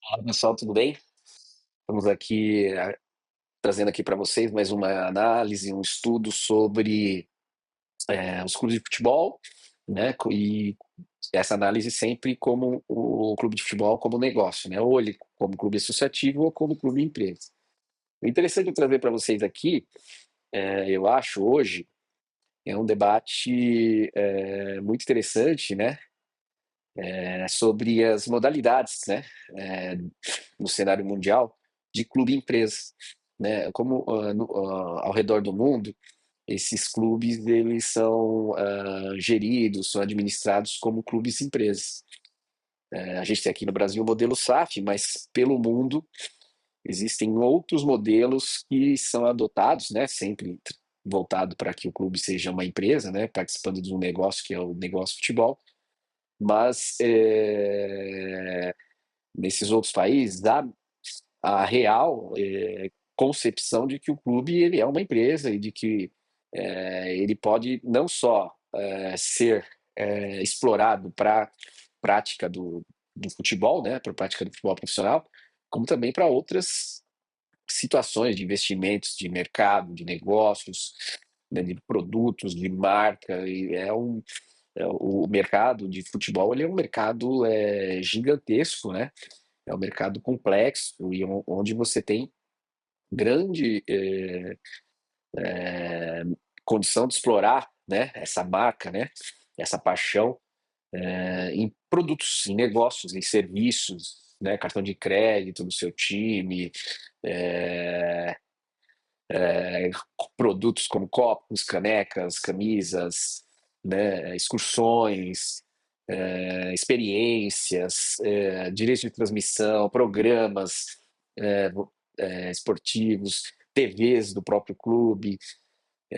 Fala, pessoal, tudo bem? Estamos aqui trazendo aqui para vocês mais uma análise, um estudo sobre os clubes de futebol, né? E essa análise sempre como o clube de futebol como negócio, né? Ou ele como clube associativo ou como clube empresa. O interessante de trazer para vocês aqui, eu acho hoje, é um debate muito interessante, né? Sobre as modalidades, né? eh, no cenário mundial de clube empresa, né? Como ao redor do mundo esses clubes eles são geridos, são administrados como clubes empresas. A gente tem aqui no Brasil o modelo SAF, mas pelo mundo existem outros modelos que são adotados, né? Sempre voltado para que o clube seja uma empresa, né? Participando de um negócio que é o negócio de futebol, mas nesses outros países a real concepção de que o clube ele é uma empresa e de que ele pode não só ser explorado para prática do futebol, né, para prática do futebol profissional, como também para outras situações de investimentos, de mercado, de negócios, né, de produtos, de marca. E o mercado de futebol ele é um mercado gigantesco, né? É um mercado complexo e onde você tem grande condição de explorar, né, essa marca, né, essa paixão em produtos, em negócios, em serviços, né, cartão de crédito do seu time, é, produtos como copos, canecas, camisas, né, excursões, experiências, direitos de transmissão, programas é, esportivos, TVs do próprio clube,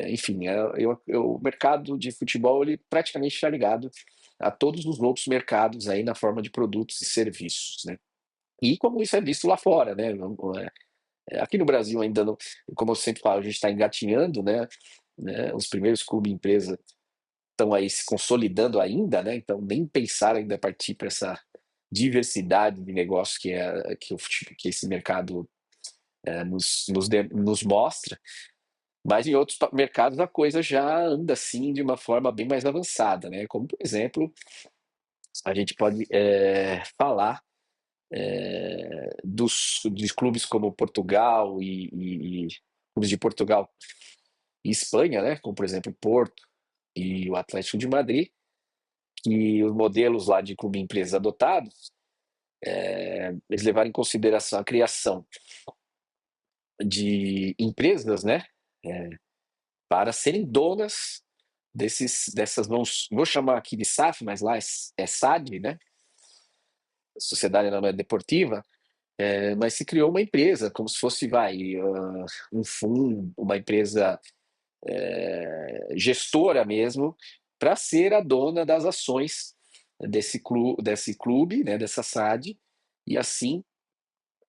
enfim, o mercado de futebol ele praticamente está ligado a todos os outros mercados aí na forma de produtos e serviços, né? E como isso é visto lá fora, né? Aqui no Brasil ainda não, como eu sempre falo, a gente está engatinhando, né? Os primeiros clubes empresa estão aí se consolidando ainda, né? Então nem pensar ainda partir para essa diversidade de negócio que esse mercado nos mostra. Mas em outros mercados a coisa já anda assim de uma forma bem mais avançada, né? Como por exemplo, a gente pode falar dos clubes como Portugal e clubes de Portugal e Espanha, né? Como por exemplo Porto e o Atlético de Madrid, que os modelos lá de clube empresa adotados, eles levaram em consideração a criação de empresas, né? É, para serem donas dessas, vou chamar aqui de SAF, mas lá é SAD, né? Sociedade Anônima Deportiva, mas se criou uma empresa, como se fosse, um fundo, uma empresa gestora mesmo, para ser a dona das ações desse clube, né, dessa SAD, e assim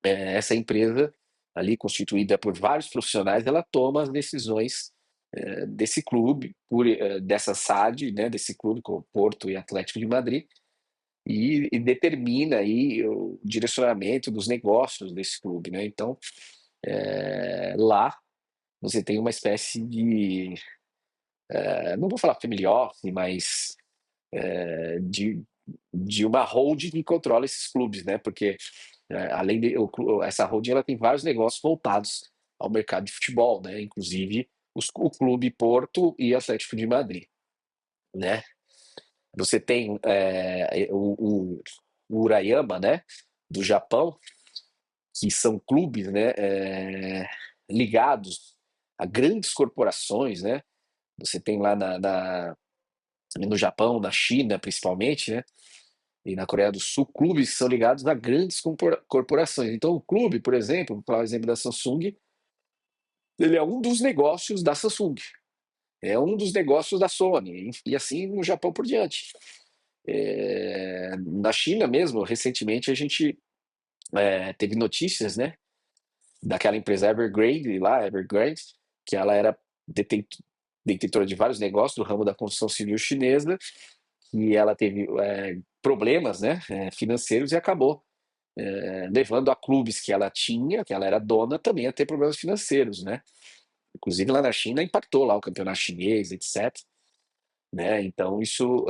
essa empresa ali constituída por vários profissionais, ela toma as decisões desse clube, dessa SAD, né, desse clube com Porto e Atlético de Madrid, e determina aí o direcionamento dos negócios desse clube, né? Então, lá você tem uma espécie de, não vou falar family office, mas de uma holding que controla esses clubes, né? Porque além de essa holding, ela tem vários negócios voltados ao mercado de futebol, né? Inclusive o Clube Porto e Atlético de Madrid, né? Você tem o Urayama, né? Do Japão, que são clubes, né? Ligados a grandes corporações, né? Você tem lá no Japão, na China, principalmente, né? E na Coreia do Sul, clubes que são ligados a grandes corporações. Então, o clube, por exemplo, para o exemplo da Samsung, ele é um dos negócios da Samsung, é um dos negócios da Sony, e assim no Japão por diante. Na China mesmo, recentemente, a gente teve notícias, né, daquela empresa Evergrande, lá, Evergrande, que ela era detentora de vários negócios do ramo da construção civil chinesa, e ela teve problemas, né, financeiros e acabou levando a clubes que ela tinha, que ela era dona, também a ter problemas financeiros, né? Inclusive lá na China impactou lá o campeonato chinês, etc. Né? Então isso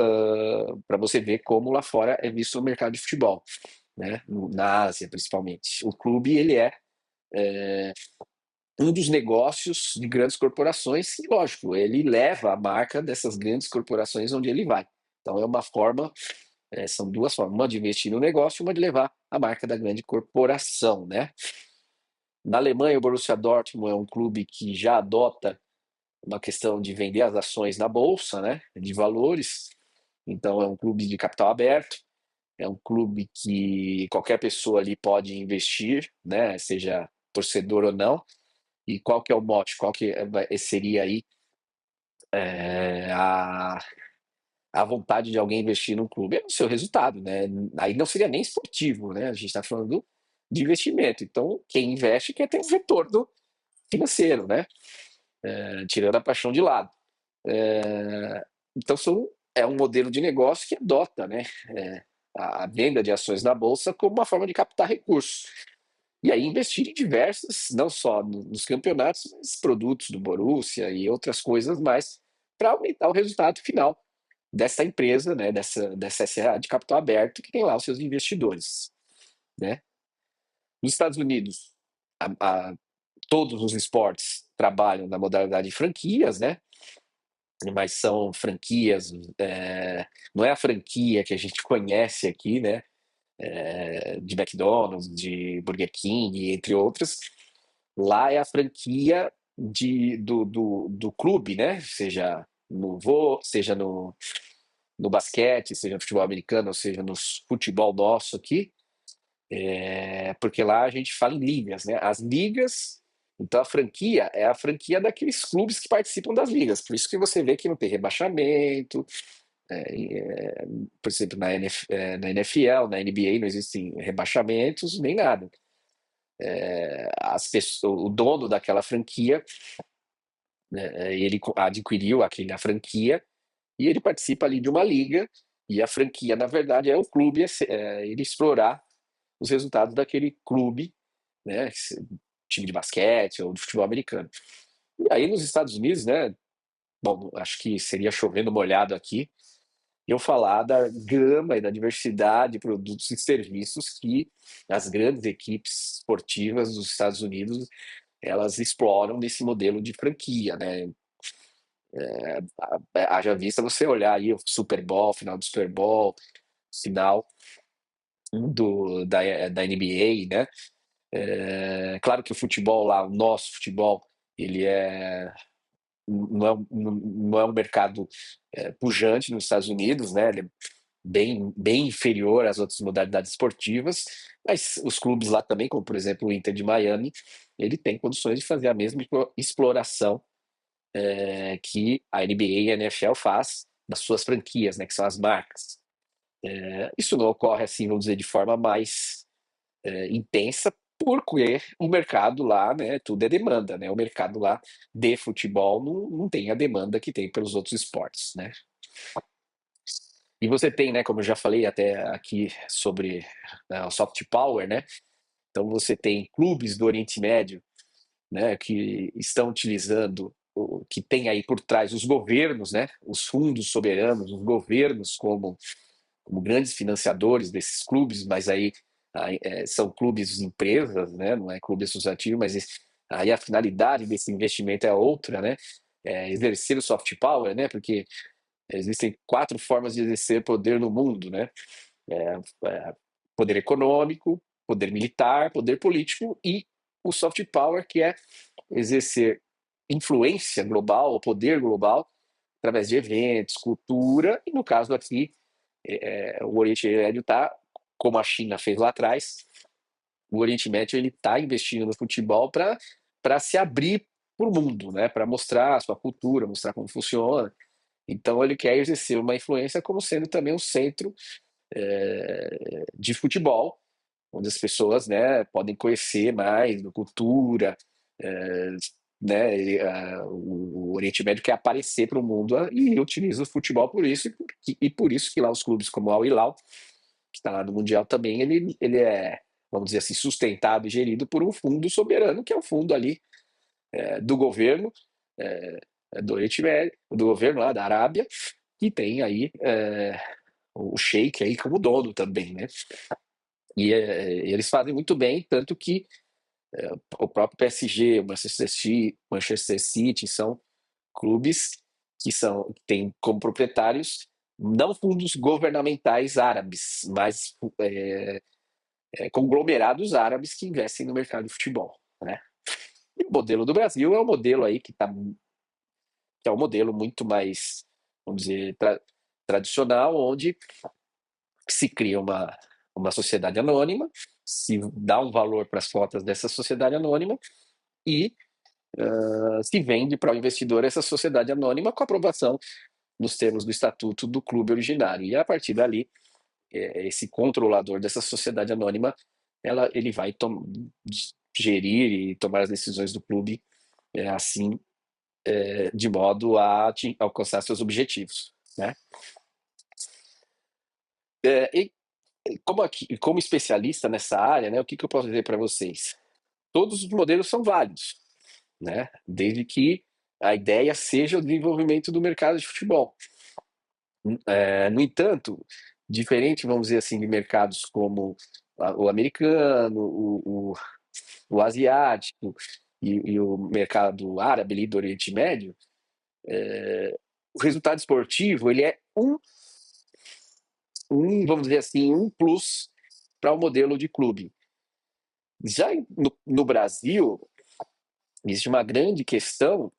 para você ver como lá fora é visto o mercado de futebol, né? Na Ásia principalmente. O clube ele é um dos negócios de grandes corporações e lógico ele leva a marca dessas grandes corporações onde ele vai. Então é uma forma, são duas formas, uma de investir no negócio e uma de levar a marca da grande corporação, né? Na Alemanha, o Borussia Dortmund é um clube que já adota uma questão de vender as ações na bolsa, né, de valores. Então é um clube de capital aberto, é um clube que qualquer pessoa ali pode investir, né, seja torcedor ou não. E qual que é o mote? Qual que seria aí a vontade de alguém investir num clube? É o seu resultado, né? Aí não seria nem esportivo, né? A gente está falando de investimento. Então, quem investe quer ter um retorno financeiro, né? Tirando a paixão de lado. Então, é um modelo de negócio que adota, né, a venda de ações na bolsa como uma forma de captar recursos. E aí investir em diversas, não só nos campeonatos, mas produtos do Borussia e outras coisas mais, para aumentar o resultado final dessa empresa, né, dessa SA de capital aberto que tem lá os seus investidores. Né? Nos Estados Unidos, a, a, todos os esportes trabalham na modalidade de franquias, né? Mas são franquias, não é a franquia que a gente conhece aqui, né? De McDonald's, de Burger King, entre outras. Lá é a franquia do clube, né? Seja seja no basquete, seja no futebol americano, ou seja no futebol nosso aqui, porque lá a gente fala em ligas, né? As ligas, então a franquia é a franquia daqueles clubes que participam das ligas. Por isso que você vê que não tem rebaixamento, por exemplo, na NFL, na NBA não existem rebaixamentos nem nada. O dono daquela franquia, né, ele adquiriu a franquia e ele participa ali de uma liga e a franquia, na verdade, é o clube, ele explorar os resultados daquele clube, né, time de basquete ou de futebol americano. E aí nos Estados Unidos, né, bom, acho que seria chovendo molhado aqui, eu falar da gama e da diversidade de produtos e serviços que as grandes equipes esportivas dos Estados Unidos elas exploram nesse modelo de franquia, né? Haja vista você olhar aí o Super Bowl, final do Super Bowl, final da NBA, né? Claro que o futebol lá, o nosso futebol, ele não é um mercado pujante nos Estados Unidos, né? Ele é bem inferior às outras modalidades esportivas, mas os clubes lá também, como por exemplo o Inter de Miami, ele tem condições de fazer a mesma exploração que a NBA e a NFL faz das suas franquias, né, que são as marcas. Isso não ocorre assim, vamos dizer, de forma mais intensa, porque o mercado lá, né, tudo é demanda, né? O mercado lá de futebol não tem a demanda que tem pelos outros esportes, né? E você tem, né, como eu já falei até aqui sobre o soft power, né? Então você tem clubes do Oriente Médio, né, que estão utilizando, que tem aí por trás os governos, né, os fundos soberanos, os governos como grandes financiadores desses clubes, mas aí são clubes empresas, né, não é clube associativo, mas aí a finalidade desse investimento é outra, né, exercer o soft power, né, porque existem 4 formas de exercer poder no mundo, né, poder econômico, poder militar, poder político e o soft power, que é exercer influência global, ou poder global, através de eventos, cultura, e no caso aqui, o Oriente Médio está, como a China fez lá atrás, o Oriente Médio ele está investindo no futebol para se abrir para o mundo, né? Para mostrar a sua cultura, mostrar como funciona. Então ele quer exercer uma influência como sendo também um centro de futebol, onde as pessoas, né, podem conhecer mais da cultura, é, né, o Oriente Médio quer aparecer para o mundo e utiliza o futebol por isso, e por isso que lá os clubes como o Al Hilal, que está lá no Mundial também, ele é vamos dizer assim, sustentado e gerido por um fundo soberano, que é o fundo ali do governo, é, do Oriente Médio, do governo lá da Arábia, que tem aí o Sheik aí como dono também, né? E eles fazem muito bem, tanto que o próprio PSG, o Manchester City são clubes que têm como proprietários não fundos governamentais árabes, mas conglomerados árabes que investem no mercado de futebol, né? E o modelo do Brasil é um modelo aí que é um modelo muito mais, vamos dizer, tradicional, onde se cria uma sociedade anônima, se dá um valor para as cotas dessa sociedade anônima e se vende para o investidor essa sociedade anônima com aprovação nos termos do estatuto do clube originário. E a partir dali, esse controlador dessa sociedade anônima, ele vai gerir e tomar as decisões do clube assim, de modo a alcançar seus objetivos, né? E como especialista nessa área, né, o que eu posso dizer para vocês? Todos os modelos são válidos, né? Desde que a ideia seja o desenvolvimento do mercado de futebol. No entanto, diferente, vamos dizer assim, de mercados como o americano, o asiático e o mercado árabe ali do Oriente Médio, o resultado esportivo ele é vamos dizer assim, um plus para o modelo de clube. Já no Brasil, existe uma grande questão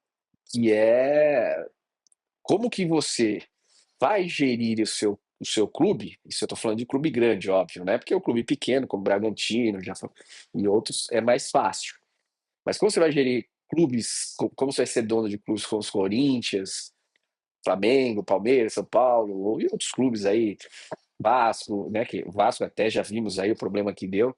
que é como que você vai gerir o seu clube, isso eu estou falando de clube grande, óbvio, né? Porque o clube pequeno, como Bragantino e outros, é mais fácil. Mas como você vai gerir clubes, como você vai ser dono de clubes como os Corinthians, Flamengo, Palmeiras, São Paulo, e outros clubes aí, Vasco, né? Que o Vasco até já vimos aí o problema que deu,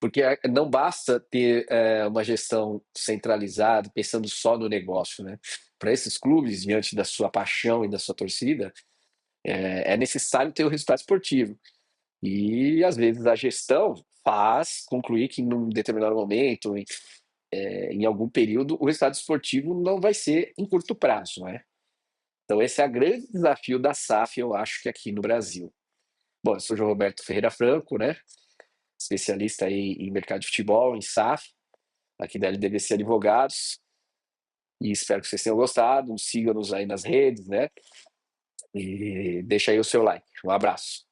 porque não basta ter uma gestão centralizada, pensando só no negócio, né? Para esses clubes, diante da sua paixão e da sua torcida, é necessário ter o resultado esportivo. E às vezes a gestão faz concluir que num determinado momento, em algum período, o resultado esportivo não vai ser em curto prazo, né? Então esse é o grande desafio da SAF, eu acho que aqui no Brasil. Bom, eu sou o João Roberto Ferreira Franco, né? Especialista aí em mercado de futebol, em SAF, aqui da LDBC Advogados. E espero que vocês tenham gostado. Sigam-nos aí nas redes, né? E deixa aí o seu like. Um abraço.